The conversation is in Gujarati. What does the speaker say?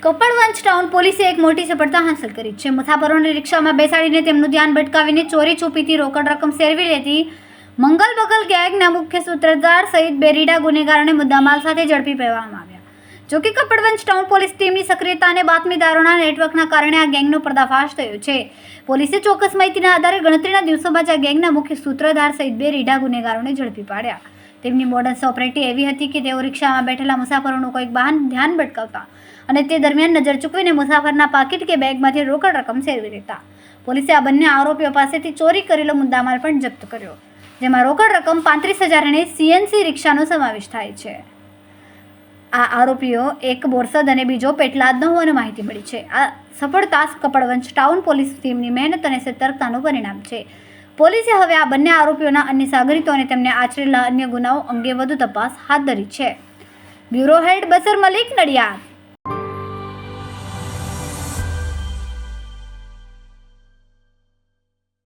કપડવંજ ટાઉન પોલીસે એક મોટી સફળતા હાંસલ કરી છે. મુસાફરોને રિક્ષામાં બેસાડીને તેમનું ધ્યાન ભટકાવીને ચોરી છુપીથી રોકડ રકમ સેરવી લેતી મંગલ બગલ ગેંગના મુખ્ય સૂત્રધાર સહિત બે રીઢા ગુનેગારોને મુદ્દામાલ સાથે ઝડપી પાડવામાં આવ્યા. જોકે કપડવંજ ટાઉન પોલીસ ટીમની સક્રિયતા અને બાતમીદારોના નેટવર્કના કારણે આ ગેંગનો પર્દાફાશ થયો છે. પોલીસે ચોક્કસ માહિતીના આધારે ગણતરીના દિવસોમાં જ આ ગેંગના મુખ્ય સૂત્રધાર સહિત બે રીઢા ગુનેગારોને ઝડપી પાડ્યા. તેમની મોડસ ઓપરેટી એવી હતી કે તેઓ રિક્ષામાં બેઠેલા મુસાફરોનું કોઈક વાહન ધ્યાન ભટકાવતા અને તે દરમિયાન નજર ચૂકવીને મુસાફરના પાકીટ કે બેગમાંથી રોકડ રકમ સેરવી લેતા. પોલીસે આ બંને આરોપીઓ પાસેથી ચોરી કરેલો મુદ્દામાલ પણ જપ્ત કર્યો, જેમાં રોકડ રકમ 35,000 અને સીએનસી રિક્ષાનો સમાવેશ થાય છે. આ આરોપીઓ એક બોરસદ અને બીજો પેટલાદનો હોવાની માહિતી મળી છે. આ સફળતા કપડવંજ ટાઉન પોલીસ ટીમની મહેનત અને સતર્કતાનું પરિણામ છે. પોલીસે હવે આ બંને આરોપીઓના અન્ય સાગરીતો અને તેમને આચરેલા અન્ય ગુનાઓ અંગે વધુ તપાસ હાથ ધરી છે. બ્યુરો હેડ બસર મલિક, નડિયાદ.